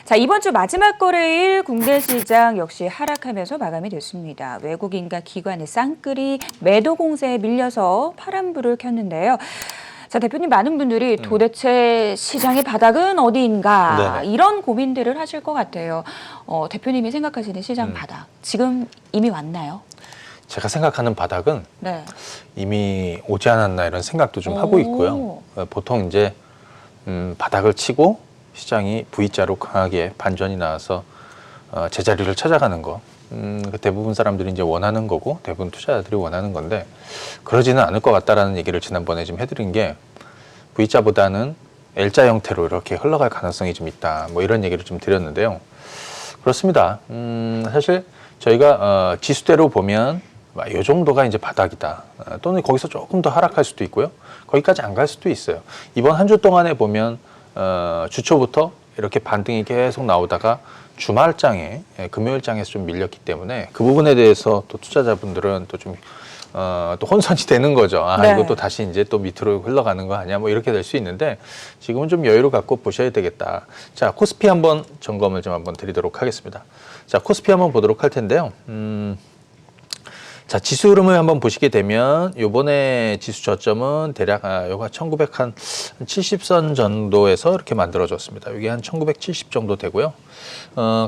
자, 이번 주 마지막 거래일 국내 시장 역시 하락하면서 마감이 됐습니다. 외국인과 기관의 쌍끌이 매도 공세에 밀려서 파란불을 켰는데요. 자, 대표님, 많은 분들이 도대체 시장의 바닥은 어디인가 네네. 이런 고민들을 하실 것 같아요. 대표님이 생각하시는 시장 바닥, 지금 이미 왔나요? 제가 생각하는 바닥은 네. 이미 오지 않았나 이런 생각도 좀 하고 있고요. 보통 이제 바닥을 치고 시장이 V자로 강하게 반전이 나와서 제자리를 찾아가는 거. 대부분 사람들이 이제 원하는 거고 대부분 투자자들이 원하는 건데 그러지는 않을 것 같다라는 얘기를 지난번에 좀 해드린 게 V자보다는 L자 형태로 이렇게 흘러갈 가능성이 좀 있다. 뭐 이런 얘기를 좀 드렸는데요. 그렇습니다. 사실 저희가 지수대로 보면 이 정도가 이제 바닥이다. 또는 거기서 조금 더 하락할 수도 있고요. 거기까지 안 갈 수도 있어요. 이번 한 주 동안에 보면 주초부터 이렇게 반등이 계속 나오다가 주말장에 금요일장에서 좀 밀렸기 때문에 그 부분에 대해서 또 투자자분들은 또 좀 또 혼선이 되는 거죠. 아, 네. 이것도 다시 이제 또 밑으로 흘러가는 거 아니야? 뭐 이렇게 될 수 있는데 지금은 좀 여유를 갖고 보셔야 되겠다. 자, 코스피 한번 점검을 좀 한번 드리도록 하겠습니다. 자, 코스피 한번 보도록 할 텐데요. 자, 지수 흐름을 한번 보시게 되면 요번에 지수 저점은 대략 요가 1970선 정도에서 이렇게 만들어졌습니다. 이게 한 1970 정도 되고요.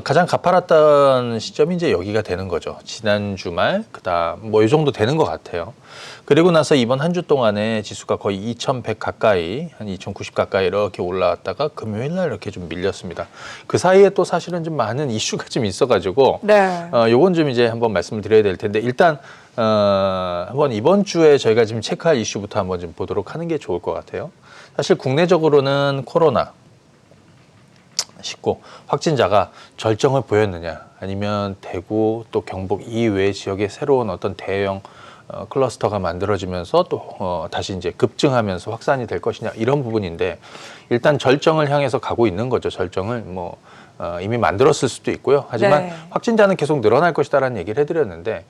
가장 가파랐던 시점이 이제 여기가 되는 거죠. 지난 주말, 그다음 뭐 이 정도 되는 것 같아요. 그리고 나서 이번 한 주 동안에 지수가 거의 2100 가까이, 한 2090 가까이 이렇게 올라왔다가 금요일 날 이렇게 좀 밀렸습니다. 그 사이에 또 사실은 좀 많은 이슈가 좀 있어가지고, 네. 요건 좀 이제 한번 말씀을 드려야 될 텐데, 일단, 한번 이번 주에 저희가 지금 체크할 이슈부터 한번 좀 보도록 하는 게 좋을 것 같아요. 사실 국내적으로는 코로나 19 확진자가 절정을 보였느냐, 아니면 대구 또 경북 이외 지역의 새로운 어떤 대형 클러스터가 만들어지면서 또 다시 이제 급증하면서 확산이 될 것이냐 이런 부분인데 일단 절정을 향해서 가고 있는 거죠. 절정을 뭐 이미 만들었을 수도 있고요. 하지만 네. 확진자는 계속 늘어날 것이다라는 얘기를 해드렸는데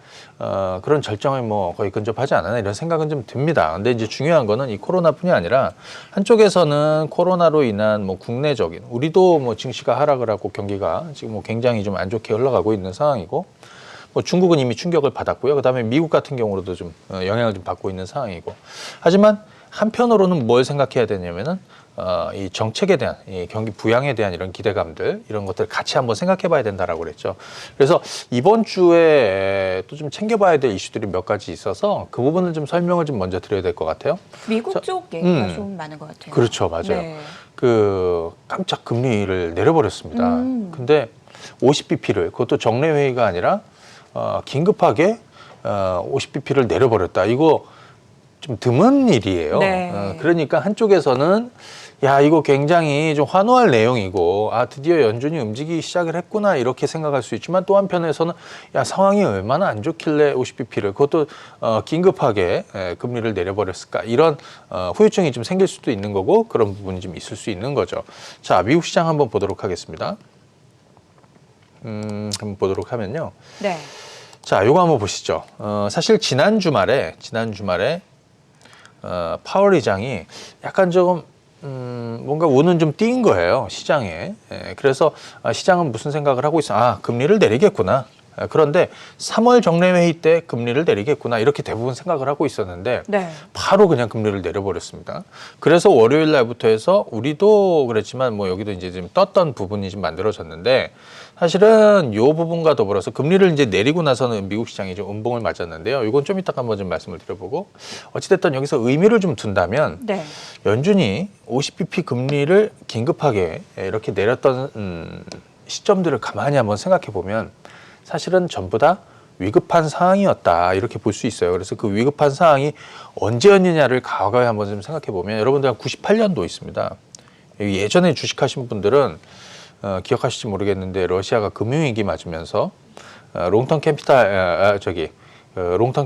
그런 절정을 뭐 거의 근접하지 않았나 이런 생각은 좀 듭니다. 근데 이제 중요한 거는 이 코로나뿐이 아니라 한쪽에서는 코로나로 인한 뭐 국내적인 우리도 뭐 증시가 하락을 하고 경기가 지금 뭐 굉장히 좀 안 좋게 흘러가고 있는 상황이고. 뭐 중국은 이미 충격을 받았고요. 그다음에 미국 같은 경우로도 좀 영향을 좀 받고 있는 상황이고. 하지만 한편으로는 뭘 생각해야 되냐면은 이 정책에 대한 이 경기 부양에 대한 이런 기대감들 이런 것들 같이 한번 생각해봐야 된다라고 그랬죠. 그래서 이번 주에 또 좀 챙겨봐야 될 이슈들이 몇 가지 있어서 그 부분을 좀 설명을 좀 먼저 드려야 될 것 같아요. 미국 쪽 얘기가 좀 많은 것 같아요. 그렇죠, 맞아요. 네. 그 깜짝 금리를 내려버렸습니다. 근데 50bp를 그것도 정례 회의가 아니라 긴급하게 50bp를 내려버렸다. 이거 좀 드문 일이에요. 네. 그러니까 한쪽에서는 야 이거 굉장히 좀 환호할 내용이고 아 드디어 연준이 움직이기 시작을 했구나 이렇게 생각할 수 있지만 또 한편에서는 야 상황이 얼마나 안 좋길래 50bp를 그것도 긴급하게 금리를 내려버렸을까 이런 후유증이 좀 생길 수도 있는 거고 그런 부분이 좀 있을 수 있는 거죠. 자, 미국 시장 한번 보도록 하겠습니다. 한번 보도록 하면요. 네. 자, 요거 한번 보시죠. 사실 지난 주말에 파월 의장이 약간 조금 뭔가 운은 좀 띄인 거예요, 시장에. 그래서 시장은 무슨 생각을 하고 있어? 아, 금리를 내리겠구나. 그런데 3월 정례회의 때 금리를 내리겠구나 이렇게 대부분 생각을 하고 있었는데 네. 바로 그냥 금리를 내려버렸습니다. 그래서 월요일 날부터 해서 우리도 그랬지만 뭐 여기도 이제 좀 떴던 부분이 좀 만들어졌는데 사실은 요 부분과 더불어서 금리를 이제 내리고 나서는 미국 시장이 좀 음봉을 맞았는데요. 이건 좀 이따가 한번 좀 말씀을 드려보고 어찌됐든 여기서 의미를 좀 둔다면 네. 연준이 50bp 금리를 긴급하게 이렇게 내렸던 시점들을 가만히 한번 생각해 보면 사실은 전부 다 위급한 상황이었다 이렇게 볼 수 있어요. 그래서 그 위급한 상황이 언제였느냐를 과거에 한번 좀 생각해 보면 여러분들 한 98년도 있습니다. 예전에 주식하신 분들은 기억하실지 모르겠는데 러시아가 금융위기 맞으면서 롱텀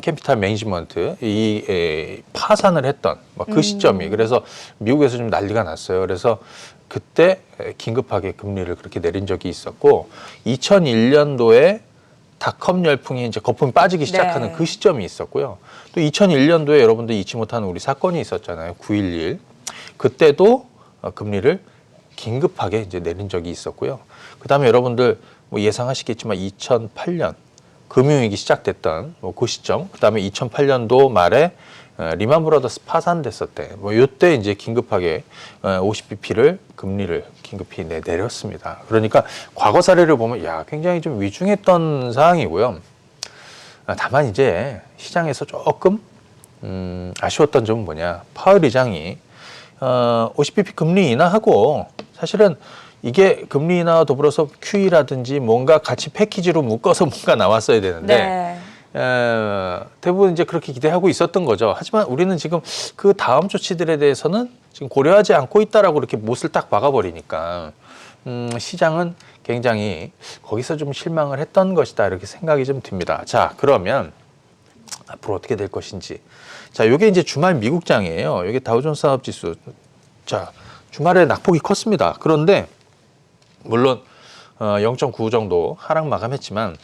캐피탈 매니지먼트 이 파산을 했던 그 시점이 그래서 미국에서 좀 난리가 났어요. 그래서 그때 긴급하게 금리를 그렇게 내린 적이 있었고 2001년도에 닷컴 열풍이 이제 거품이 빠지기 시작하는 네. 그 시점이 있었고요. 또 2001년도에 여러분들 잊지 못하는 우리 사건이 있었잖아요. 9.11. 그때도 금리를 긴급하게 이제 내린 적이 있었고요. 그다음에 여러분들 뭐 예상하시겠지만 2008년 금융위기 시작됐던 그 시점, 그다음에 2008년도 말에 리만 브라더스 파산됐을 때, 뭐 이때 이제 긴급하게 50bp를 금리를 긴급히 내렸습니다. 그러니까 과거 사례를 보면 야 굉장히 좀 위중했던 상황이고요. 다만 이제 시장에서 조금 아쉬웠던 점은 뭐냐, 파월 의장이 50bp 금리 인하하고 사실은 이게 금리 인하와 더불어서 QE라든지 뭔가 같이 패키지로 묶어서 뭔가 나왔어야 되는데 대부분 이제 그렇게 기대하고 있었던 거죠. 하지만 우리는 지금 그 다음 조치들에 대해서는 지금 고려하지 않고 있다라고 이렇게 못을 딱 박아버리니까 시장은 굉장히 거기서 좀 실망을 했던 것이다 이렇게 생각이 좀 듭니다. 자, 그러면 앞으로 어떻게 될 것인지. 자, 요게 이제 주말 미국장이에요. 요게 다우존스 산업지수. 자, 주말에 낙폭이 컸습니다. 그런데 물론 0.9 정도 하락 마감했지만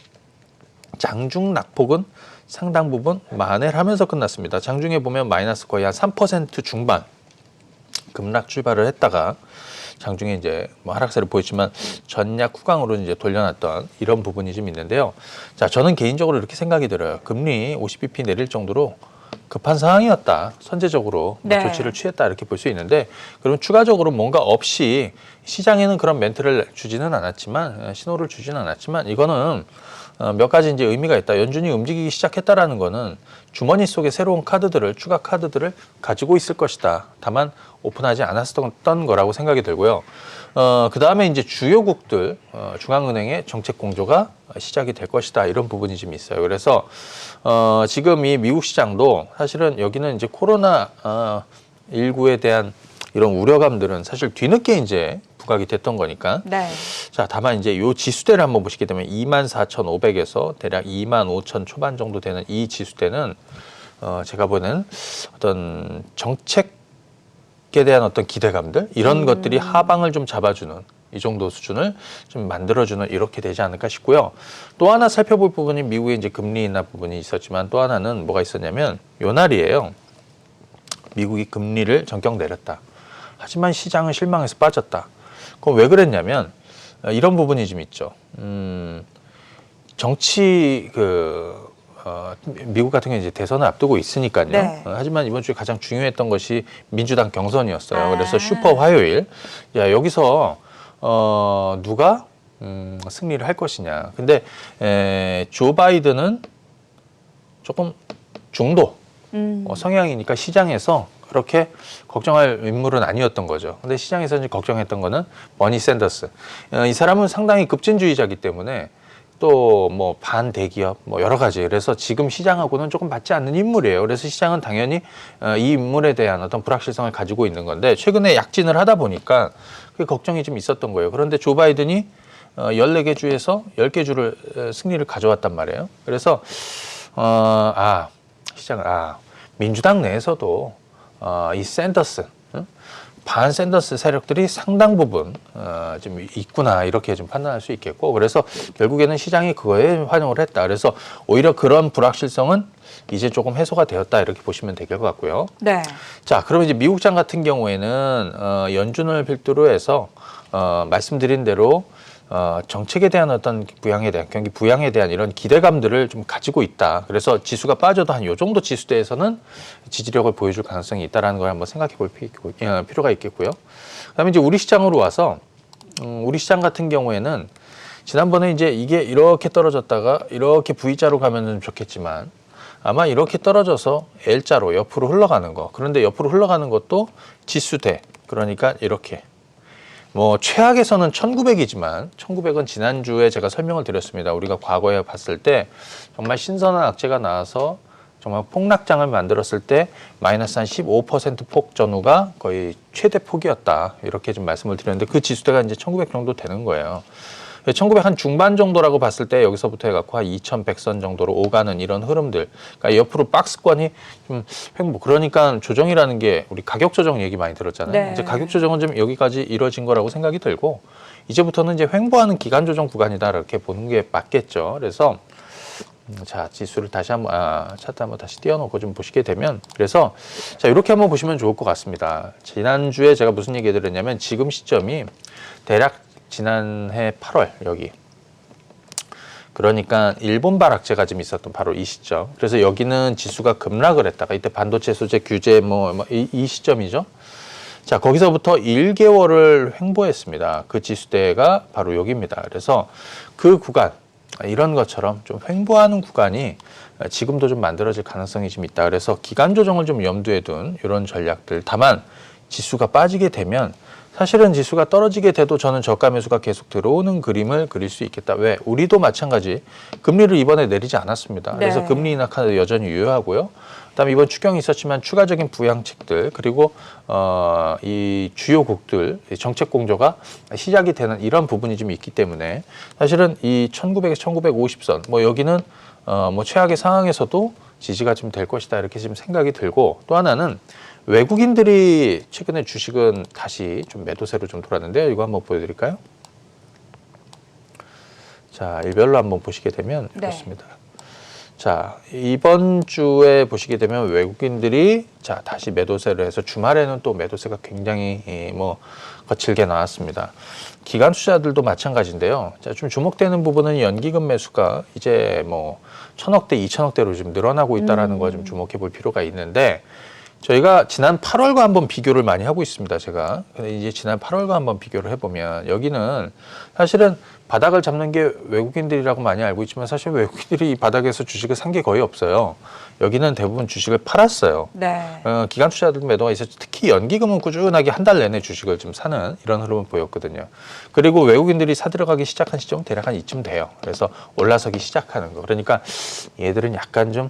장중 낙폭은 상당 부분 만회를 하면서 끝났습니다. 장중에 보면 마이너스 거의 한 3% 중반 급락 출발을 했다가 장중에 이제 뭐 하락세를 보였지만 전략 후강으로 이제 돌려놨던 이런 부분이 좀 있는데요. 자, 저는 개인적으로 이렇게 생각이 들어요. 금리 50bp 내릴 정도로 급한 상황이었다. 선제적으로 네. 조치를 취했다 이렇게 볼 수 있는데, 그러면 추가적으로 뭔가 없이 시장에는 그런 멘트를 주지는 않았지만, 신호를 주지는 않았지만, 이거는 몇 가지 이제 의미가 있다. 연준이 움직이기 시작했다라는 거는 주머니 속에 새로운 카드들을, 추가 카드들을 가지고 있을 것이다. 다만 오픈하지 않았던 거라고 생각이 들고요. 그 다음에 이제 주요국들 중앙은행의 정책 공조가 시작이 될 것이다. 이런 부분이 좀 있어요. 그래서 지금 이 미국 시장도 사실은 여기는 이제 코로나 19에 대한 이런 우려감들은 사실 뒤늦게 이제 부각이 됐던 거니까. 네. 자, 다만 이제 요 지수대를 한번 보시게 되면 24,500에서 대략 25,000 초반 정도 되는 이 지수대는 제가 보는 어떤 정책에 대한 어떤 기대감들 이런 것들이 하방을 좀 잡아주는 이 정도 수준을 좀 만들어주는 이렇게 되지 않을까 싶고요. 또 하나 살펴볼 부분이 미국의 이제 금리 인하 부분이 있었지만 또 하나는 뭐가 있었냐면 요 날이에요. 미국이 금리를 전격 내렸다. 하지만 시장은 실망해서 빠졌다. 그럼 왜 그랬냐면 이런 부분이 좀 있죠. 정치 미국 같은 경우는 이제 대선을 앞두고 있으니까요. 네. 하지만 이번 주에 가장 중요했던 것이 민주당 경선이었어요. 그래서 슈퍼 화요일. 야, 여기서 누가 승리를 할 것이냐. 근데 조 바이든은 조금 중도 성향이니까 시장에서 그렇게 걱정할 인물은 아니었던 거죠. 근데 시장에서 이제 걱정했던 거는 버니 샌더스. 이 사람은 상당히 급진주의자이기 때문에 또 뭐 반대기업 뭐 여러 가지. 그래서 지금 시장하고는 조금 맞지 않는 인물이에요. 그래서 시장은 당연히 이 인물에 대한 어떤 불확실성을 가지고 있는 건데 최근에 약진을 하다 보니까 그 걱정이 좀 있었던 거예요. 그런데 조 바이든이 14개 주에서 10개 주를 승리를 가져왔단 말이에요. 그래서 시장은 민주당 내에서도 이 샌더스 반 샌더스 세력들이 상당 부분 좀 있구나 이렇게 좀 판단할 수 있겠고, 그래서 결국에는 시장이 그거에 환영을 했다. 그래서 오히려 그런 불확실성은 이제 조금 해소가 되었다 이렇게 보시면 될 것 같고요. 네. 자, 그러면 이제 미국장 같은 경우에는 연준을 필두로 해서 말씀드린 대로 정책에 대한 어떤 부양에 대한 경기 부양에 대한 이런 기대감들을 좀 가지고 있다. 그래서 지수가 빠져도 한 요 정도 지수대에서는 지지력을 보여줄 가능성이 있다라는 걸 한번 생각해 볼 필요가 있겠고요. 그다음에 이제 우리 시장으로 와서 우리 시장 같은 경우에는 지난번에 이제 이게 이렇게 떨어졌다가 이렇게 V자로 가면 좋겠지만 아마 이렇게 떨어져서 L자로 옆으로 흘러가는 거. 그런데 옆으로 흘러가는 것도 지수대. 그러니까 이렇게. 뭐 최악에서는 1900이지만 1900은 지난주에 제가 설명을 드렸습니다. 우리가 과거에 봤을 때 정말 신선한 악재가 나와서 정말 폭락장을 만들었을 때 마이너스 한 15% 폭 전후가 거의 최대 폭이었다. 이렇게 좀 말씀을 드렸는데 그 지수대가 이제 1900 정도 되는 거예요. 1900 한 중반 정도라고 봤을 때 여기서부터 해갖고 한 2100선 정도로 오가는 이런 흐름들. 그러니까 옆으로 박스권이 좀 횡보. 그러니까 조정이라는 게 우리 가격 조정 얘기 많이 들었잖아요. 네. 이제 가격 조정은 좀 여기까지 이루어진 거라고 생각이 들고 이제부터는 이제 횡보하는 기간 조정 구간이다 이렇게 보는 게 맞겠죠. 그래서 자, 지수를 다시 한번 차트 한번 다시 띄워놓고 좀 보시게 되면, 그래서 자, 이렇게 한번 보시면 좋을 것 같습니다. 지난주에 제가 무슨 얘기 드렸냐면, 지금 시점이 대략 지난해 8월 여기, 그러니까 일본 발악제가 좀 있었던 바로 이 시점. 그래서 여기는 지수가 급락을 했다가 이때 반도체 소재 규제 이 시점이죠. 자, 거기서부터 1개월을 횡보했습니다. 그 지수대가 바로 여기입니다. 그래서 그 구간, 이런 것처럼 좀 횡보하는 구간이 지금도 좀 만들어질 가능성이 좀 있다. 그래서 기간 조정을 좀 염두에 둔 이런 전략들. 다만 지수가 빠지게 되면, 사실은 지수가 떨어지게 돼도 저는 저가 매수가 계속 들어오는 그림을 그릴 수 있겠다. 왜? 우리도 마찬가지 금리를 이번에 내리지 않았습니다. 그래서 네. 금리 금리 인하가 여전히 유효하고요. 그다음에 이번 추경이 있었지만 추가적인 부양책들, 그리고 이 주요국들 정책 공조가 시작이 되는 이런 부분이 좀 있기 때문에, 사실은 이 1900에서 1950선 뭐 여기는 뭐 최악의 상황에서도 지지가 좀 될 것이다, 이렇게 지금 생각이 들고, 또 하나는 외국인들이 최근에 주식은 다시 좀 매도세로 좀 돌았는데요. 이거 한번 보여드릴까요? 자, 일별로 한번 보시게 되면 이렇습니다. 자, 이번 주에 보시게 되면 외국인들이 자, 다시 매도세를 해서 주말에는 또 매도세가 굉장히 거칠게 나왔습니다. 기관 투자들도 마찬가지인데요. 자, 좀 주목되는 부분은 연기금 매수가 이제 1,000억대, 2,000억대로 좀 늘어나고 있다라는 거 좀 주목해 볼 필요가 있는데, 저희가 지난 8월과 한번 비교를 많이 하고 있습니다. 제가. 근데 이제 지난 8월과 한번 비교를 해보면, 여기는 사실은 바닥을 잡는 게 외국인들이라고 많이 알고 있지만, 사실 외국인들이 이 바닥에서 주식을 산 게 거의 없어요. 여기는 대부분 주식을 팔았어요. 네. 기관 투자들 매도가 있었죠. 특히 연기금은 꾸준하게 한 달 내내 주식을 좀 사는 이런 흐름을 보였거든요. 그리고 외국인들이 사들어가기 시작한 시점은 대략 한 이쯤 돼요. 그래서 올라서기 시작하는 거. 그러니까 얘들은 약간 좀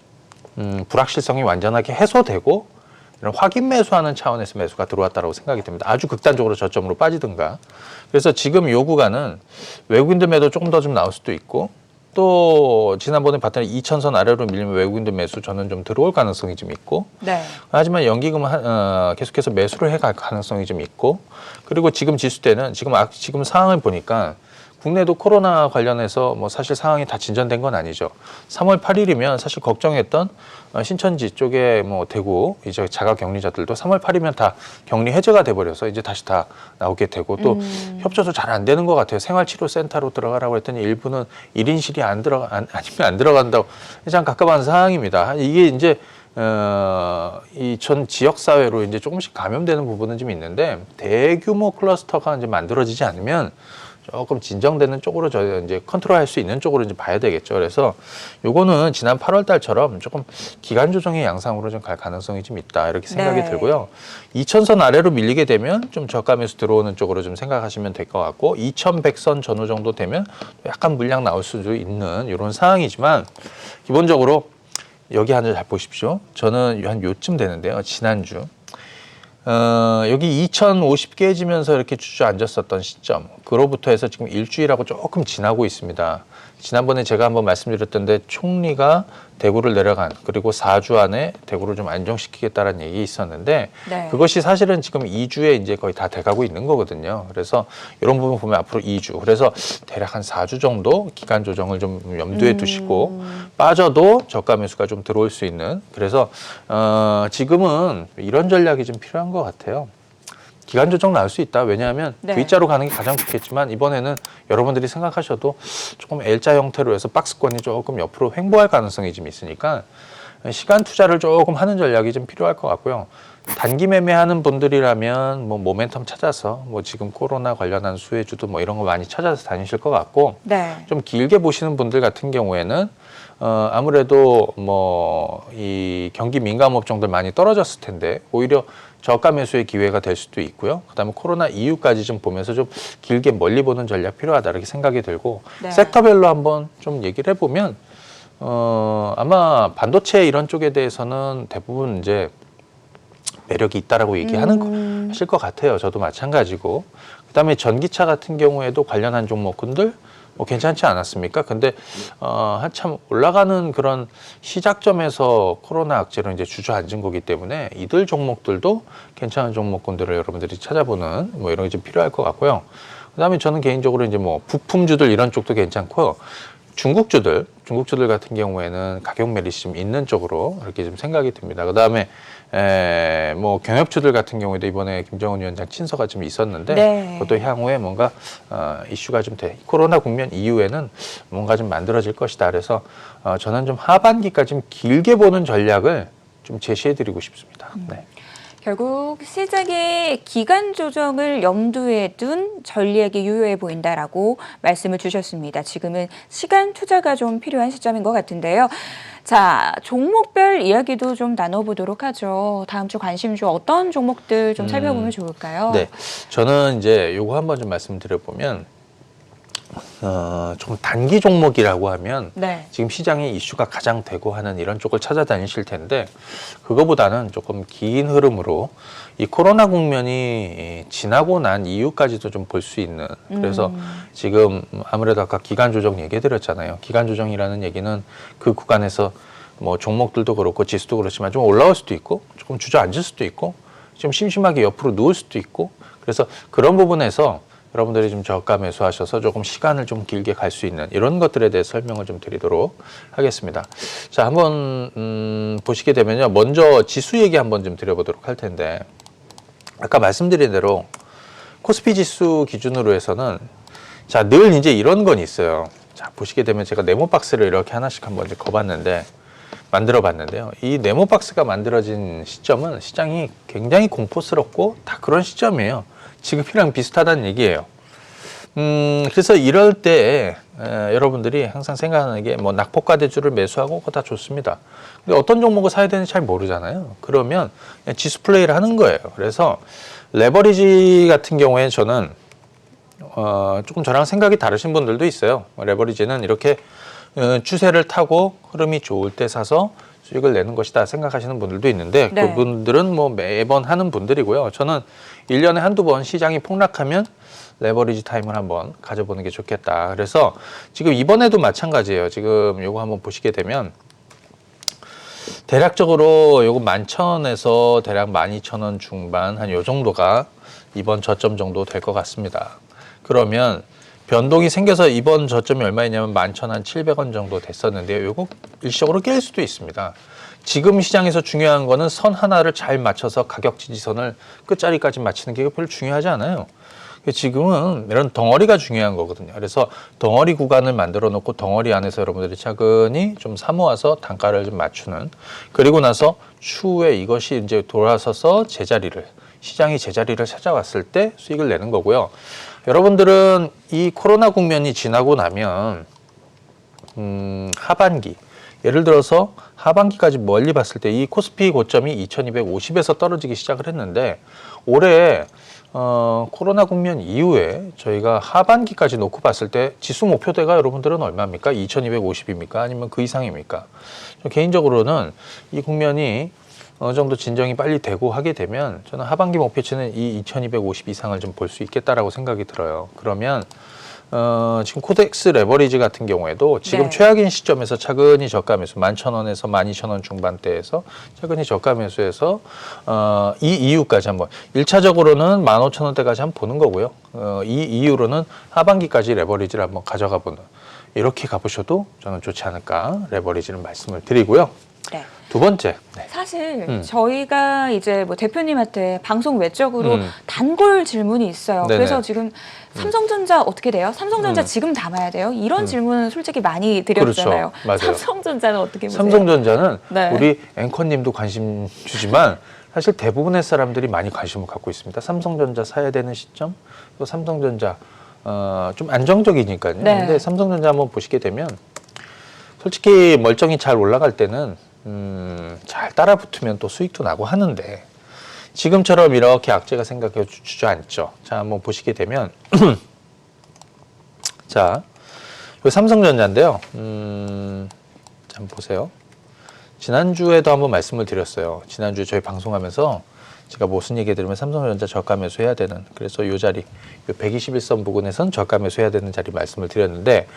불확실성이 완전하게 해소되고, 이런 확인 매수하는 차원에서 매수가 들어왔다고 생각이 됩니다. 아주 극단적으로 저점으로 빠지든가. 그래서 지금 요 구간은 외국인들 매도 조금 더 좀 나올 수도 있고, 또 지난번에 봤더니 2,000선 아래로 밀리면 외국인들 매수 저는 좀 들어올 가능성이 좀 있고, 네. 하지만 연기금은 계속해서 매수를 해갈 가능성이 좀 있고, 그리고 지금 지수대는 지금 상황을 보니까 국내도 코로나 관련해서 사실 상황이 다 진전된 건 아니죠. 3월 8일이면 사실 걱정했던 신천지 쪽에 대구 이제 자가 격리자들도 3월 8일이면 다 격리 해제가 돼버려서 이제 다시 다 나오게 되고, 또 협조도 잘 안 되는 것 같아요. 생활치료센터로 들어가라고 했더니 일부는 1인실이 아니면 안 들어간다고. 참 갑갑한 상황입니다. 이게 이제 이 전 지역사회로 이제 조금씩 감염되는 부분은 좀 있는데, 대규모 클러스터가 이제 만들어지지 않으면 조금 진정되는 쪽으로 저희가 이제 컨트롤할 수 있는 쪽으로 이제 봐야 되겠죠. 그래서 요거는 지난 8월 달처럼 조금 기간 조정의 양상으로 좀 갈 가능성이 좀 있다, 이렇게 생각이 들고요. 2,000선 아래로 밀리게 되면 좀 저가매수 들어오는 쪽으로 좀 생각하시면 될 것 같고, 2,100선 전후 정도 되면 약간 물량 나올 수도 있는 이런 상황이지만, 기본적으로 여기 하나 잘 보십시오. 저는 한 요쯤 되는데요. 지난주. 여기 2,050 깨지면서 이렇게 주저앉았었던 시점, 그로부터 해서 지금 일주일하고 조금 지나고 있습니다. 지난번에 제가 한번 말씀드렸던데, 총리가 대구를 내려간, 그리고 4주 안에 대구를 좀 안정시키겠다라는 얘기 있었는데, 네. 그것이 사실은 지금 2주에 이제 거의 다 돼가고 있는 거거든요. 그래서 이런 부분 보면 앞으로 2주, 그래서 대략 한 4주 정도 기간 조정을 좀 염두에 두시고, 빠져도 저가 매수가 좀 들어올 수 있는, 그래서 지금은 이런 전략이 좀 필요한 것 같아요. 기간 조정 나올 수 있다. 왜냐하면 네. V자로 가는 게 가장 좋겠지만, 이번에는 여러분들이 생각하셔도 조금 L자 형태로 해서 박스권이 조금 옆으로 횡보할 가능성이 좀 있으니까 시간 투자를 조금 하는 전략이 좀 필요할 것 같고요. 단기 매매하는 분들이라면 모멘텀 찾아서 지금 코로나 관련한 수혜주도 이런 거 많이 찾아서 다니실 것 같고, 네. 좀 길게 보시는 분들 같은 경우에는 아무래도 이 경기 민감 업종들 많이 떨어졌을 텐데, 오히려 저가 매수의 기회가 될 수도 있고요. 그다음에 코로나 이후까지 좀 보면서 좀 길게 멀리 보는 전략 필요하다, 이렇게 생각이 들고, 네. 섹터별로 한번 좀 얘기를 해보면 아마 반도체 이런 쪽에 대해서는 대부분 이제 매력이 있다라고 하실 것 같아요. 저도 마찬가지고. 그다음에 전기차 같은 경우에도 관련한 종목군들 괜찮지 않았습니까? 근데 한참 올라가는 그런 시작점에서 코로나 악재로 이제 주저앉은 거기 때문에 이들 종목들도 괜찮은 종목군들을 여러분들이 찾아보는 이런 게 좀 필요할 것 같고요. 그다음에 저는 개인적으로 이제 부품주들 이런 쪽도 괜찮고요. 중국주들 같은 경우에는 가격 메리트 좀 있는 쪽으로 그렇게 좀 생각이 듭니다. 그 다음에 뭐 경협주들 같은 경우에도 이번에 김정은 위원장 친서가 좀 있었는데 네. 그것도 향후에 뭔가 이슈가 좀 돼. 코로나 국면 이후에는 뭔가 좀 만들어질 것이다. 그래서 저는 좀 하반기까지 좀 길게 보는 전략을 좀 제시해드리고 싶습니다. 네. 결국 시장의 기간 조정을 염두에 둔 전략이 유효해 보인다라고 말씀을 주셨습니다. 지금은 시간 투자가 좀 필요한 시점인 것 같은데요. 자, 종목별 이야기도 좀 나눠보도록 하죠. 다음 주 관심주 어떤 종목들 좀 살펴보면 좋을까요? 네, 저는 이제 요거 한번 좀 말씀드려보면 좀 단기 종목이라고 하면 네. 지금 시장에 이슈가 가장 되고 하는 이런 쪽을 찾아다니실 텐데 그거보다는 조금 긴 흐름으로 이 코로나 국면이 지나고 난 이후까지도 좀 볼 수 있는 그래서 지금 아무래도 아까 기간 조정 얘기 드렸잖아요. 기간 조정이라는 얘기는 그 구간에서 뭐 종목들도 그렇고 지수도 그렇지만 좀 올라올 수도 있고 조금 주저앉을 수도 있고 좀 심심하게 옆으로 누울 수도 있고 그래서 그런 부분에서 여러분들이 좀 저가 매수하셔서 조금 시간을 좀 길게 갈 수 있는 이런 것들에 대해 설명을 좀 드리도록 하겠습니다. 자, 한번 보시게 되면요. 먼저 지수 얘기 한번 좀 드려보도록 할 텐데 아까 말씀드린 대로 코스피 지수 기준으로 해서는 자, 늘 이제 이런 건 있어요. 자, 보시게 되면 제가 네모 박스를 이렇게 하나씩 한번 이제 거봤는데 만들어 봤는데요. 이 네모 박스가 만들어진 시점은 시장이 굉장히 공포스럽고 다 그런 시점이에요. 지금이랑 비슷하다는 얘기예요. 그래서 이럴 때 여러분들이 항상 생각하는 게 뭐 낙폭과대주를 매수하고 그거 다 좋습니다. 근데 어떤 종목을 사야 되는지 잘 모르잖아요. 그러면 그냥 지수 플레이를 하는 거예요. 그래서 레버리지 같은 경우에 저는 조금 저랑 생각이 다르신 분들도 있어요. 레버리지는 이렇게 추세를 타고 흐름이 좋을 때 사서 수익을 내는 것이다 생각하시는 분들도 있는데 네. 그분들은 뭐 매번 하는 분들이고요. 저는 1년에 한두 번 시장이 폭락하면 레버리지 타임을 한번 가져보는 게 좋겠다. 그래서 지금 이번에도 마찬가지예요. 지금 요거 한번 보시게 되면 대략적으로 요거 11,000원에서 대략 12,000원 중반 한 요 정도가 이번 저점 정도 될 것 같습니다. 그러면 변동이 생겨서 이번 저점이 얼마였냐면 11,700원 정도 됐었는데요. 요거 일시적으로 깰 수도 있습니다. 지금 시장에서 중요한 거는 선 하나를 잘 맞춰서 가격 지지선을 끝자리까지 맞추는 게 별로 중요하지 않아요. 지금은 이런 덩어리가 중요한 거거든요. 그래서 덩어리 구간을 만들어 놓고 덩어리 안에서 여러분들이 차근히 좀 사모아서 단가를 좀 맞추는 그리고 나서 추후에 이것이 이제 돌아서서 제자리를 시장이 제자리를 찾아왔을 때 수익을 내는 거고요. 여러분들은 이 코로나 국면이 지나고 나면 하반기 예를 들어서 하반기까지 멀리 봤을 때 이 코스피 고점이 2250에서 떨어지기 시작을 했는데 올해 코로나 국면 이후에 저희가 하반기까지 놓고 봤을 때 지수 목표대가 여러분들은 얼마입니까? 2250입니까? 아니면 그 이상입니까? 개인적으로는 이 국면이 어느 정도 진정이 빨리 되고 하게 되면 저는 하반기 목표치는 이 2250 이상을 좀 볼 수 있겠다라고 생각이 들어요. 그러면 지금 코덱스 레버리지 같은 경우에도 지금 네. 최악인 시점에서 차근히 저가 매수 11,000원에서 12,000원 중반대에서 차근히 저가 매수해서 이 이후까지 한번 1차적으로는 15,000원대까지 한번 보는 거고요. 이 이후로는 하반기까지 레버리지를 한번 가져가 보는 이렇게 가보셔도 저는 좋지 않을까 레버리지는 말씀을 드리고요. 네. 두 번째. 네. 사실 저희가 이제 뭐 대표님한테 방송 외적으로 음. 단골 질문이 있어요. 네네. 그래서 지금 삼성전자 어떻게 돼요? 삼성전자 지금 담아야 돼요? 이런 질문은 솔직히 많이 드렸잖아요. 그렇죠. 맞아요. 삼성전자는 어떻게 보세요? 삼성전자는 네. 우리 앵커님도 관심 주지만 사실 대부분의 사람들이 많이 관심을 갖고 있습니다. 삼성전자 사야 되는 시점, 또 삼성전자 좀 안정적이니까요. 네. 근데 삼성전자 한번 보시게 되면 솔직히 멀쩡히 잘 올라갈 때는 잘 따라 붙으면 또 수익도 나고 하는데 지금처럼 이렇게 악재가 생각해 주저앉죠. 자, 한번 보시게 되면 자, 요 삼성전자인데요. 자, 한번 보세요. 지난주에도 한번 말씀을 드렸어요. 지난주에 저희 방송하면서 제가 무슨 얘기 들으면 삼성전자 저가 매수해야 되는 그래서 이 자리 요 121선 부근에선 저가 매수해야 되는 자리 말씀을 드렸는데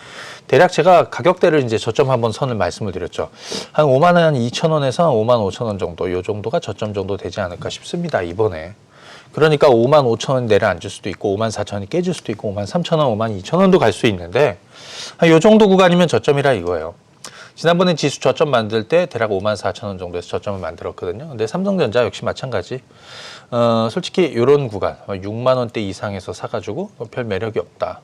대략 제가 가격대를 이제 저점 한번 선을 말씀을 드렸죠. 한 52,000원에서 한 55,000원 정도 요 정도가 저점 정도 되지 않을까 싶습니다. 이번에. 그러니까 5만 5천 원 내려앉을 수도 있고 5만 4천 원이 깨질 수도 있고 5만 3천 원, 5만 2천 원도 갈 수 있는데 이 정도 구간이면 저점이라 이거예요. 지난번에 지수 저점 만들 때 대략 5만 4천 원 정도에서 저점을 만들었거든요. 근데 삼성전자 역시 마찬가지. 솔직히 이런 구간 6만 원대 이상에서 사가지고 별 매력이 없다.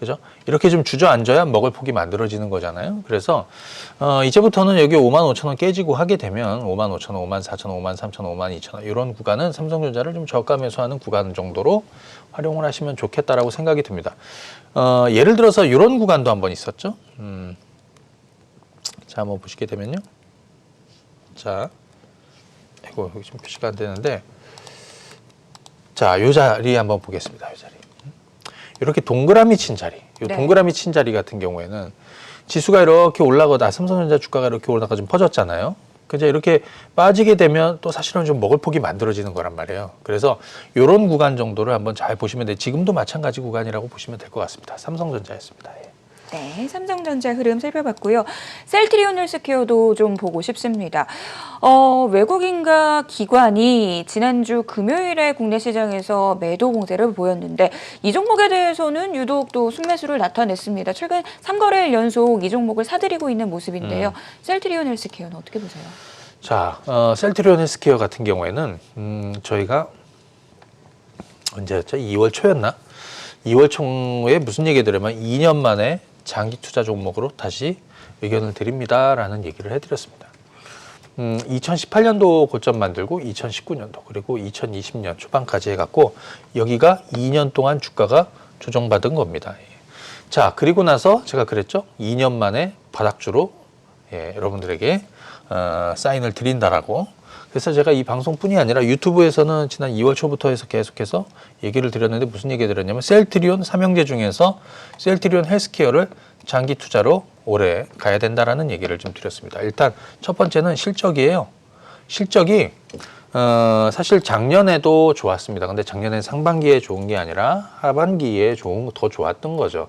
그죠? 이렇게 좀 주저앉아야 먹을 폭이 만들어지는 거잖아요. 그래서 이제부터는 여기 5만 5천 원 깨지고 하게 되면 5만 5천 원, 5만 4천 원, 5만 3천 원, 5만 2천 원 이런 구간은 삼성전자를 좀 저가 매수하는 구간 정도로 활용을 하시면 좋겠다라고 생각이 듭니다. 예를 들어서 이런 구간도 한번 있었죠. 자, 한번 보시게 되면요. 자, 이거 여기 좀 표시가 안 되는데, 자, 이 자리 한번 보겠습니다. 이 자리. 이렇게 동그라미 친 자리. 이 네. 동그라미 친 자리 같은 경우에는 지수가 이렇게 올라가다 삼성전자 주가가 이렇게 올라가 좀 퍼졌잖아요. 그죠? 이렇게 빠지게 되면 또 사실은 좀 먹을 폭이 만들어지는 거란 말이에요. 그래서 이런 구간 정도를 한번 잘 보시면 돼요. 지금도 마찬가지 구간이라고 보시면 될 것 같습니다. 삼성전자였습니다. 예. 네, 삼성전자 흐름 살펴봤고요. 셀트리온 헬스케어도 좀 보고 싶습니다. 외국인과 기관이 지난주 금요일에 국내 시장에서 매도 공세를 보였는데 이 종목에 대해서는 유독 또 순매수를 나타냈습니다. 최근 3거래일 연속 이 종목을 사들이고 있는 모습인데요. 셀트리온 헬스케어는 어떻게 보세요? 자, 셀트리온 헬스케어 같은 경우에는 저희가 언제였죠? 2월 초였나? 2월 초에 무슨 얘기 드리면 2년 만에 장기 투자 종목으로 다시 의견을 드립니다라는 얘기를 해드렸습니다. 2018년도 고점 만들고 2019년도 그리고 2020년 초반까지 해갖고 여기가 2년 동안 주가가 조정받은 겁니다. 자, 그리고 나서 제가 그랬죠. 2년 만에 바닥주로 여러분들에게 사인을 드린다라고. 그래서 제가 이 방송뿐이 아니라 유튜브에서는 지난 2월 초부터 해서 계속해서 얘기를 드렸는데 무슨 얘기 드렸냐면 셀트리온 삼형제 중에서 셀트리온 헬스케어를 장기 투자로 올해 가야 된다라는 얘기를 좀 드렸습니다. 일단 첫 번째는 실적이에요. 실적이 사실 작년에도 좋았습니다. 근데 작년에 상반기에 좋은 게 아니라 하반기에 더 좋았던 거죠.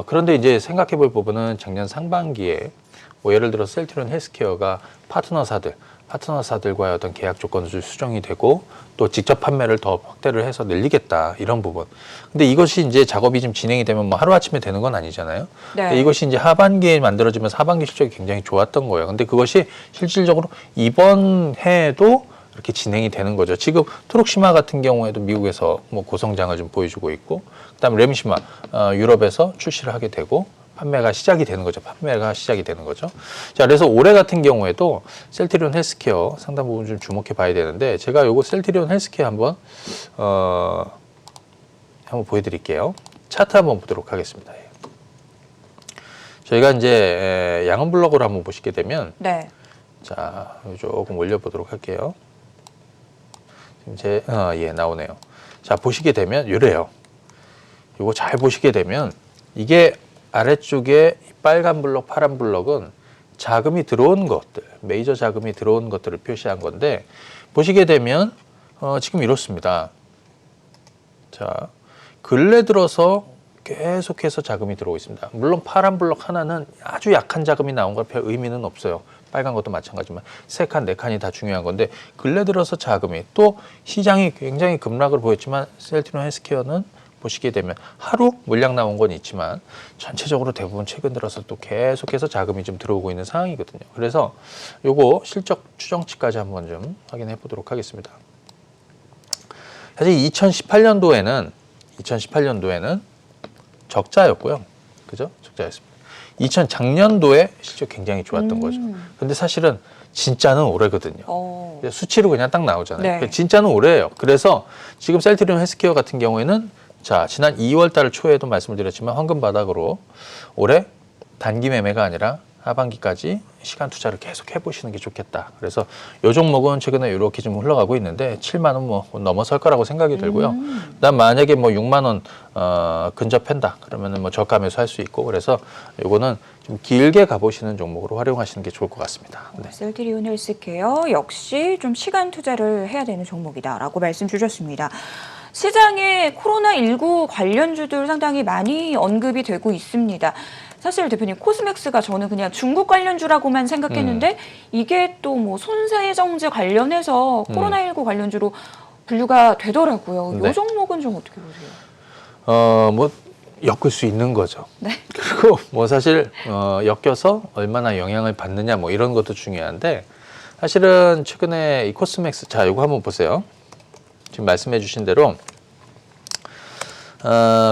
그런데 이제 생각해 볼 부분은 작년 상반기에 뭐 예를 들어 셀트리온 헬스케어가 파트너사들과의 어떤 계약 조건을 수정이 되고 또 직접 판매를 더 확대를 해서 늘리겠다 이런 부분. 근데 이것이 이제 작업이 좀 진행이 되면 뭐 하루아침에 되는 건 아니잖아요. 네. 이것이 이제 하반기에 만들어지면서 하반기 실적이 굉장히 좋았던 거예요. 근데 그것이 실질적으로 이번 해에도 이렇게 진행이 되는 거죠. 지금 트록시마 같은 경우에도 미국에서 뭐 고성장을 좀 보여주고 있고, 그다음에 레미시마 유럽에서 출시를 하게 되고. 판매가 시작이 되는 거죠. 자, 그래서 올해 같은 경우에도 셀트리온 헬스케어 상당 부분 좀 주목해 봐야 되는데 제가 요거 셀트리온 헬스케어 한번 보여드릴게요. 차트 한번 보도록 하겠습니다. 저희가 이제 양은 블록으로 한번 보시게 되면 네. 자, 조금 올려보도록 할게요. 지금 나오네요. 자, 보시게 되면 이래요. 요거 잘 보시게 되면 이게 아래쪽에 빨간 블록, 파란 블록은 자금이 들어온 것들, 메이저 자금이 들어온 것들을 표시한 건데 보시게 되면 지금 이렇습니다. 자, 근래 들어서 계속해서 자금이 들어오고 있습니다. 물론 파란 블록 하나는 아주 약한 자금이 나온 건 별 의미는 없어요. 빨간 것도 마찬가지지만 3칸, 4칸이 다 중요한 건데 근래 들어서 자금이 또 시장이 굉장히 급락을 보였지만 셀트리온 헬스케어는 보시게 되면 하루 물량 나온 건 있지만 전체적으로 대부분 최근 들어서 또 계속해서 자금이 좀 들어오고 있는 상황이거든요. 그래서 요거 실적 추정치까지 한번 좀 확인해 보도록 하겠습니다. 사실 2018년도에는 적자였고요. 그죠? 적자였습니다. 작년도에 실적 굉장히 좋았던 거죠. 근데 사실은 진짜는 올해거든요. 수치로 그냥 딱 나오잖아요. 네. 진짜는 올해예요. 그래서 지금 셀트리온 헬스케어 같은 경우에는 자, 지난 2월 달 초에도 말씀을 드렸지만 황금 바닥으로 올해 단기 매매가 아니라 하반기까지 시간 투자를 계속 해보시는 게 좋겠다. 그래서 이 종목은 최근에 이렇게 좀 흘러가고 있는데 7만 원 뭐 넘어설 거라고 생각이 들고요. 그다음 만약에 뭐 6만 원 근접한다. 그러면은 뭐 저가 매수할 수 있고 그래서 이거는 좀 길게 가보시는 종목으로 활용하시는 게 좋을 것 같습니다. 네. 셀트리온 헬스케어 역시 좀 시간 투자를 해야 되는 종목이다라고 말씀 주셨습니다. 시장에 코로나19 관련주들 상당히 많이 언급이 되고 있습니다. 사실 대표님 코스맥스가 저는 그냥 중국 관련주라고만 생각했는데 이게 또 뭐 손세정제 관련해서 코로나19 관련주로 분류가 되더라고요. 네. 이 종목은 좀 어떻게 보세요? 뭐 엮을 수 있는 거죠. 네. 그리고 뭐 사실 엮여서 얼마나 영향을 받느냐 뭐 이런 것도 중요한데 사실은 최근에 이 코스맥스 자 이거 한번 보세요. 지금 말씀해주신 대로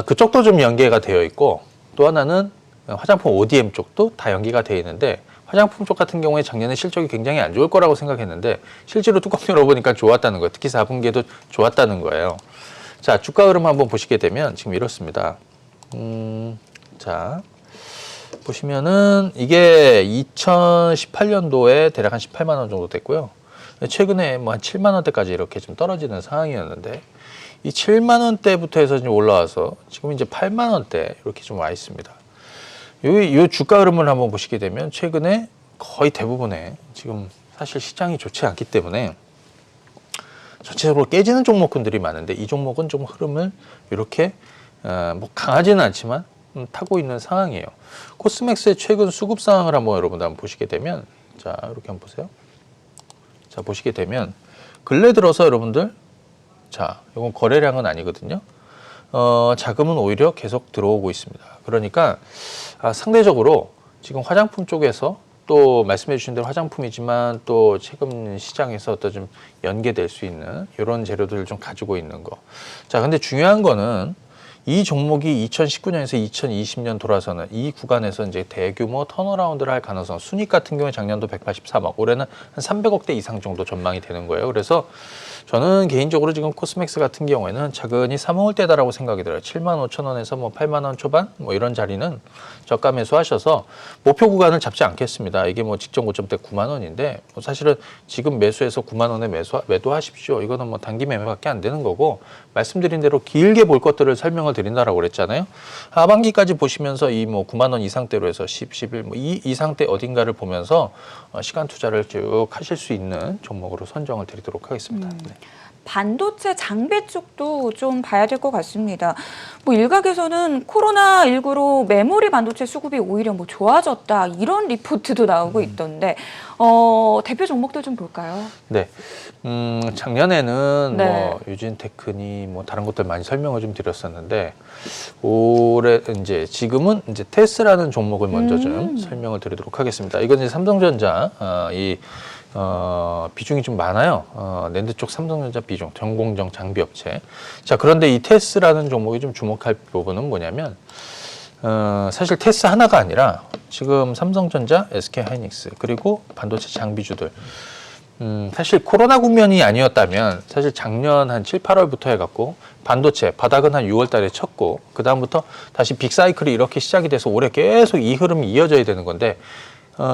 그쪽도 좀 연계가 되어 있고 또 하나는 화장품 ODM 쪽도 다 연계가 되어 있는데 화장품 쪽 같은 경우에 작년에 실적이 굉장히 안 좋을 거라고 생각했는데 실제로 뚜껑 열어보니까 좋았다는 거예요. 특히 4분기에도 좋았다는 거예요. 자, 주가 흐름 한번 보시게 되면 지금 이렇습니다. 자, 보시면은 이게 2018년도에 대략 한 18만 원 정도 됐고요. 최근에 뭐 한 7만 원대까지 이렇게 좀 떨어지는 상황이었는데 이 7만 원대부터 해서 좀 올라와서 지금 이제 8만 원대 이렇게 좀 와 있습니다. 요 주가 흐름을 한번 보시게 되면 최근에 거의 대부분의 지금 사실 시장이 좋지 않기 때문에 전체적으로 깨지는 종목군들이 많은데 이 종목은 좀 흐름을 이렇게 뭐 강하지는 않지만 타고 있는 상황이에요. 코스맥스의 최근 수급 상황을 한번 여러분들 한번 보시게 되면 자 이렇게 한번 보세요. 자 보시게 되면 근래 들어서 여러분들 자 이건 거래량은 아니거든요. 자금은 오히려 계속 들어오고 있습니다. 그러니까 상대적으로 지금 화장품 쪽에서 또 말씀해 주신 대로 화장품이지만 또 최근 시장에서 어떤 좀 연계될 수 있는 이런 재료들을 좀 가지고 있는 거. 자, 근데 중요한 거는 이 종목이 2019년에서 2020년 돌아서는 이 구간에서 이제 대규모 턴어라운드를 할 가능성, 순익 같은 경우에 작년도 183억, 올해는 한 300억대 이상 정도 전망이 되는 거예요. 그래서 저는 개인적으로 지금 코스맥스 같은 경우에는 차근히 3호일 때다라고 생각이 들어요. 7만 5천 원에서 뭐 8만 원 초반 뭐 이런 자리는 저가 매수하셔서 목표 구간을 잡지 않겠습니다. 이게 뭐 직전 고점대 9만 원인데 뭐 사실은 지금 매수해서 9만 원에 매도하십시오. 이거는 뭐 단기 매매밖에 안 되는 거고 말씀드린 대로 길게 볼 것들을 설명을 드린다라고 그랬잖아요. 하반기까지 보시면서 이 뭐 9만 원 이상대로 해서 10, 11 뭐 이 이상대 어딘가를 보면서 시간 투자를 쭉 하실 수 있는 종목으로 선정을 드리도록 하겠습니다. 네. 반도체 장비 쪽도 좀 봐야 될 것 같습니다. 뭐 일각에서는 코로나19로 메모리 반도체 수급이 오히려 뭐 좋아졌다 이런 리포트도 나오고 있던데 대표 종목들 좀 볼까요? 네. 작년에는 네. 뭐 유진테크니 뭐 다른 것들 많이 설명을 좀 드렸었는데 올해 이제 지금은 이제 테스라는 종목을 먼저 좀 설명을 드리도록 하겠습니다. 이건 이제 삼성전자 비중이 좀 많아요. 낸드 쪽 삼성전자 비중, 전공정 장비 업체. 자, 그런데 이 테스라는 종목이 좀 주목할 부분은 뭐냐면 사실 테스 하나가 아니라 지금 삼성전자, SK하이닉스 그리고 반도체 장비주들 사실 코로나 국면이 아니었다면 사실 작년 한 7, 8월부터 해갖고 반도체 바닥은 한 6월 달에 쳤고 그 다음부터 다시 빅사이클이 이렇게 시작이 돼서 올해 계속 이 흐름이 이어져야 되는 건데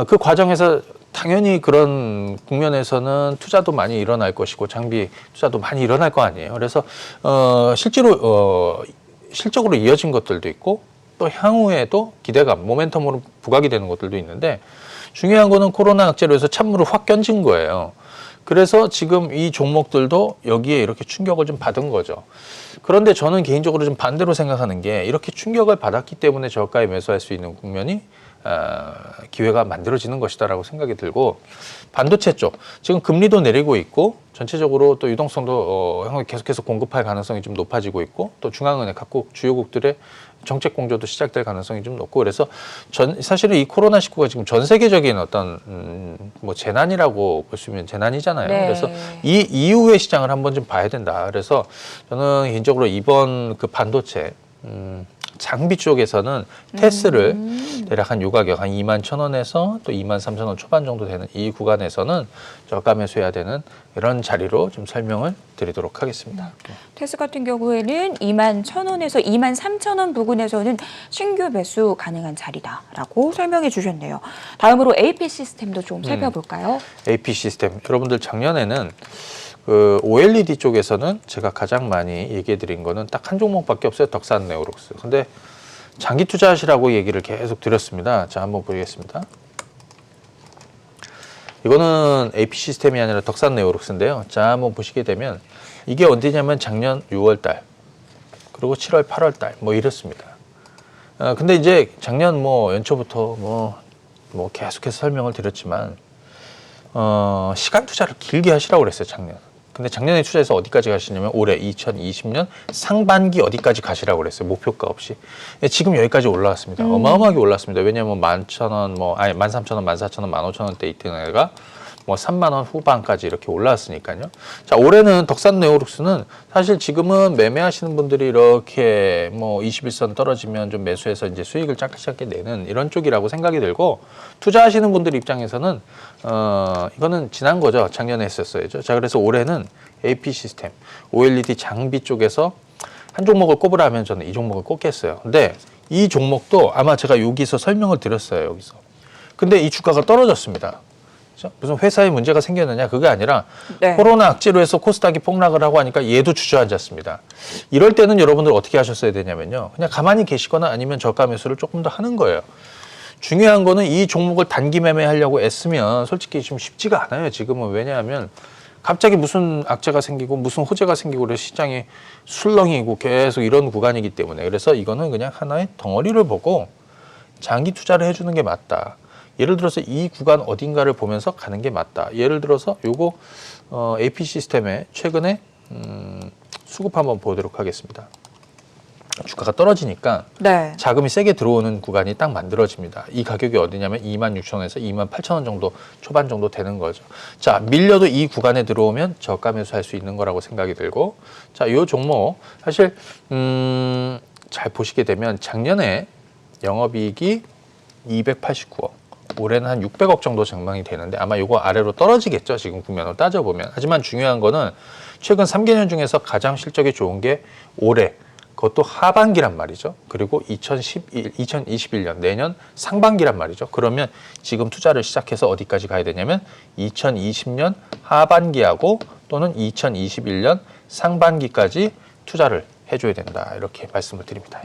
그 과정에서 당연히 그런 국면에서는 투자도 많이 일어날 것이고 장비 투자도 많이 일어날 거 아니에요. 그래서 실제로 실적으로 이어진 것들도 있고 또 향후에도 기대감, 모멘텀으로 부각이 되는 것들도 있는데 중요한 거는 코로나 악재로 해서 찬물을 확 견진 거예요. 그래서 지금 이 종목들도 여기에 이렇게 충격을 좀 받은 거죠. 그런데 저는 개인적으로 좀 반대로 생각하는 게 이렇게 충격을 받았기 때문에 저가에 매수할 수 있는 국면이 기회가 만들어지는 것이다라고 생각이 들고 반도체 쪽 지금 금리도 내리고 있고 전체적으로 또 유동성도 향후에 계속해서 공급할 가능성이 좀 높아지고 있고 또 중앙은행 각국 주요국들의 정책 공조도 시작될 가능성이 좀 높고 그래서 사실은 이 코로나19가 지금 전 세계적인 어떤 뭐 재난이라고 볼 수 있는 재난이잖아요. 네. 그래서 이 이후의 시장을 한번 좀 봐야 된다. 그래서 저는 개인적으로 이번 그 반도체 장비 쪽에서는 테스를 대략 한 요 가격 한 2만 1,000원에서 또 2만 3,000원 초반 정도 되는 이 구간에서는 저가 매수해야 되는 이런 자리로 좀 설명을 드리도록 하겠습니다. 테스 같은 경우에는 2만 1,000원에서 2만 3,000원 부근에서는 신규 매수 가능한 자리다라고 설명해 주셨네요. 다음으로 AP 시스템도 좀 살펴볼까요? AP 시스템 여러분들 작년에는 그 OLED 쪽에서는 제가 가장 많이 얘기해 드린 거는 딱 한 종목밖에 없어요. 덕산 네오록스. 근데 장기 투자하시라고 얘기를 계속 드렸습니다. 자, 한번 보겠습니다. 이거는 AP 시스템이 아니라 덕산 네오록스인데요. 자, 한번 보시게 되면 이게 언제냐면 작년 6월 달 그리고 7월, 8월 달 뭐 이렇습니다. 근데 이제 작년 뭐 연초부터 뭐 계속해서 설명을 드렸지만 시간 투자를 길게 하시라고 그랬어요, 작년. 근데 작년에 투자해서 어디까지 가시냐면 올해 2020년 상반기 어디까지 가시라고 그랬어요. 목표가 없이. 지금 여기까지 올라왔습니다. 어마어마하게 올랐습니다. 왜냐하면 11,000원, 13,000원, 14,000원, 15,000원대 있던 애가 뭐 3만 원 후반까지 이렇게 올라왔으니까요. 자, 올해는 덕산 네오룩스는 사실 지금은 매매하시는 분들이 이렇게 뭐 21선 떨어지면 좀 매수해서 이제 수익을 작게 내는 이런 쪽이라고 생각이 들고, 투자하시는 분들 입장에서는 이거는 지난 거죠. 작년에 했었어야죠. 자, 그래서 올해는 AP 시스템, OLED 장비 쪽에서 한 종목을 꼽으라면 저는 이 종목을 꼽겠어요. 근데 이 종목도 아마 제가 여기서 설명을 드렸어요. 여기서. 근데 이 주가가 떨어졌습니다. 무슨 회사에 문제가 생겼느냐, 그게 아니라 네. 코로나 악재로 해서 코스닥이 폭락을 하고 하니까 얘도 주저앉았습니다. 이럴 때는 여러분들 어떻게 하셨어야 되냐면요, 그냥 가만히 계시거나 아니면 저가 매수를 조금 더 하는 거예요. 중요한 거는 이 종목을 단기 매매하려고 애쓰면 솔직히 좀 쉽지가 않아요. 지금은. 왜냐하면 갑자기 무슨 악재가 생기고 무슨 호재가 생기고 그래서 시장이 술렁이고 계속 이런 구간이기 때문에, 그래서 이거는 그냥 하나의 덩어리를 보고 장기 투자를 해주는 게 맞다. 예를 들어서 이 구간 어딘가를 보면서 가는 게 맞다. 예를 들어서 요거 AP 시스템에 최근에 수급 한번 보도록 하겠습니다. 주가가 떨어지니까 네. 자금이 세게 들어오는 구간이 딱 만들어집니다. 이 가격이 어디냐면 26,000원에서 28,000원 정도 초반 정도 되는 거죠. 자, 밀려도 이 구간에 들어오면 저가 매수할 수 있는 거라고 생각이 들고, 자, 요 종목 사실 잘 보시게 되면 작년에 영업이익이 289억, 올해는 한 600억 정도 전망이 되는데 아마 이거 아래로 떨어지겠죠. 지금 국면으로 따져보면. 하지만 중요한 거는 최근 3개년 중에서 가장 실적이 좋은 게 올해, 그것도 하반기란 말이죠. 그리고 2021년 내년 상반기란 말이죠. 그러면 지금 투자를 시작해서 어디까지 가야 되냐면 2020년 하반기하고 또는 2021년 상반기까지 투자를 해줘야 된다. 이렇게 말씀을 드립니다.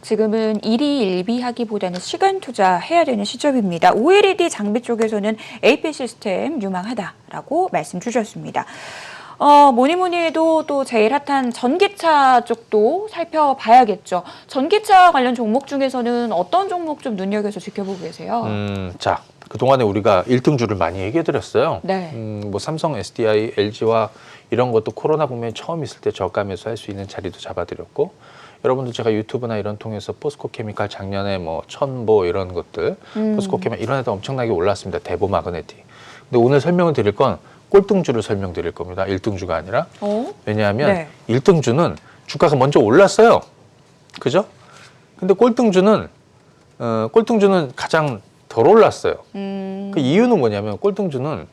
지금은 일희일비하기보다는 시간 투자해야 되는 시점입니다. OLED 장비 쪽에서는 AP 시스템 유망하다라고 말씀 주셨습니다. 뭐니 해도 또 제일 핫한 전기차 쪽도 살펴봐야겠죠. 전기차 관련 종목 중에서는 어떤 종목 좀 눈여겨서 지켜보고 계세요? 자, 그동안에 우리가 1등주를 많이 얘기해드렸어요. 네. 뭐 삼성, SDI, LG와 이런 것도 코로나 국면이 처음 있을 때 저가 매수할 수 있는 자리도 잡아드렸고, 여러분들 제가 유튜브나 이런 통해서 포스코 케미칼 작년에 뭐 천보 이런 것들, 포스코 케미칼 이런 애도 엄청나게 올랐습니다. 대보 마그네틱. 근데 오늘 설명을 드릴 건 꼴등주를 설명드릴 겁니다. 1등주가 아니라. 왜냐하면 네. 1등주는 주가가 먼저 올랐어요. 그죠? 근데 꼴등주는 가장 덜 올랐어요. 그 이유는 뭐냐면 꼴등주는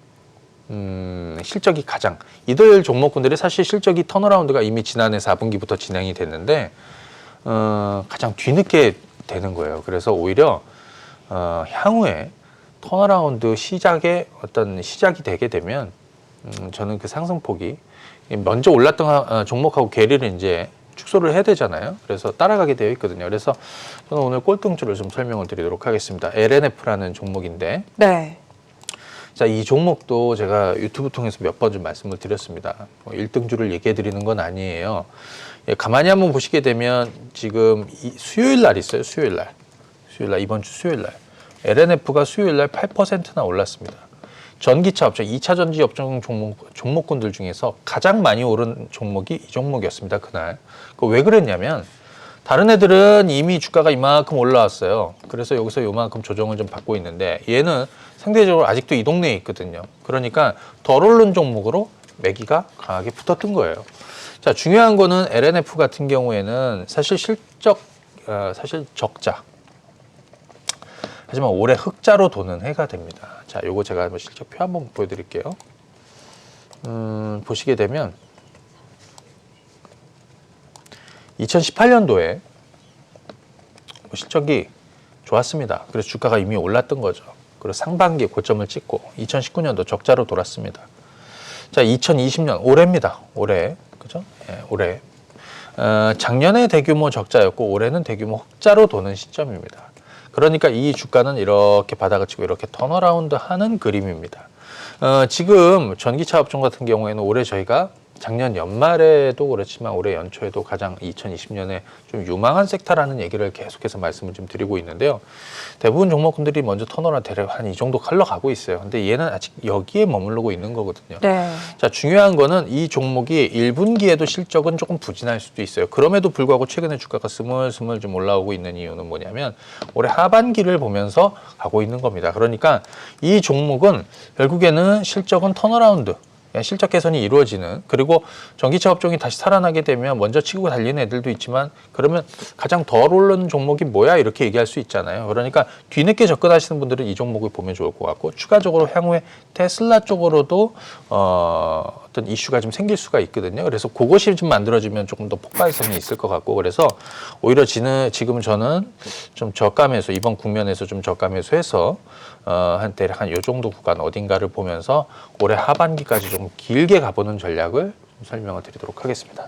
실적이 가장, 이들 종목군들이 사실 실적이 턴어라운드가 이미 지난해 4분기부터 진행이 됐는데 가장 뒤늦게 되는 거예요. 그래서 오히려 향후에 턴어라운드 시작에 어떤 시작이 되게 되면 저는 그 상승폭이 먼저 올랐던 종목하고 괴리를 이제 축소를 해야 되잖아요. 그래서 따라가게 되어 있거든요. 그래서 저는 오늘 꼴등주를 좀 설명을 드리도록 하겠습니다. LNF라는 종목인데, 네. 자, 이 종목도 제가 유튜브 통해서 몇 번 좀 말씀을 드렸습니다. 1등주를 얘기해 드리는 건 아니에요. 가만히 한번 보시게 되면 지금 수요일 날 있어요. 수요일 날, 이번 주 수요일 날 LNF가 수요일 날 8%나 올랐습니다. 전기차 업종, 2차 전지 업종 종목군들 중에서 가장 많이 오른 종목이 이 종목이었습니다. 그날. 왜 그랬냐면 다른 애들은 이미 주가가 이만큼 올라왔어요. 그래서 여기서 요만큼 조정을 좀 받고 있는데 얘는 상대적으로 아직도 이 동네에 있거든요. 그러니까 덜 오른 종목으로 매기가 강하게 붙었던 거예요. 자, 중요한 거는 LNF 같은 경우에는 사실 사실 적자. 하지만 올해 흑자로 도는 해가 됩니다. 자, 요거 제가 한번 실적표 한번 보여드릴게요. 보시게 되면 2018년도에 실적이 좋았습니다. 그래서 주가가 이미 올랐던 거죠. 그리고 상반기에 고점을 찍고 2019년도 적자로 돌았습니다. 자, 2020년 올해입니다. 올해, 그죠? 예, 올해. 작년에 대규모 적자였고 올해는 대규모 흑자로 도는 시점입니다. 그러니까 이 주가는 이렇게 바닥을 치고 이렇게 턴어라운드 하는 그림입니다. 지금 전기차 업종 같은 경우에는 올해 저희가 작년 연말에도 그렇지만 올해 연초에도 가장 2020년에 좀 유망한 섹터라는 얘기를 계속해서 말씀을 좀 드리고 있는데요. 대부분 종목군들이 먼저 턴어라 대략 한 이 정도 흘러 가고 있어요. 근데 얘는 아직 여기에 머무르고 있는 거거든요. 네. 자, 중요한 거는 이 종목이 1분기에도 실적은 조금 부진할 수도 있어요. 그럼에도 불구하고 최근에 주가가 스물스물 좀 올라오고 있는 이유는 뭐냐면 올해 하반기를 보면서 가고 있는 겁니다. 그러니까 이 종목은 결국에는 실적은 턴어라운드, 실적 개선이 이루어지는, 그리고 전기차 업종이 다시 살아나게 되면 먼저 치고 달리는 애들도 있지만 그러면 가장 덜 오르는 종목이 뭐야 이렇게 얘기할 수 있잖아요. 그러니까 뒤늦게 접근하시는 분들은 이 종목을 보면 좋을 것 같고, 추가적으로 향후에 테슬라 쪽으로도 어떤 이슈가 좀 생길 수가 있거든요. 그래서 그것이 좀 만들어지면 조금 더 폭발성이 있을 것 같고, 그래서 오히려 지금 저는 좀 저가 매수, 이번 국면에서 좀 저가 매수해서 대략 한 요 정도 구간 어딘가를 보면서 올해 하반기까지 좀 길게 가보는 전략을 설명을 드리도록 하겠습니다.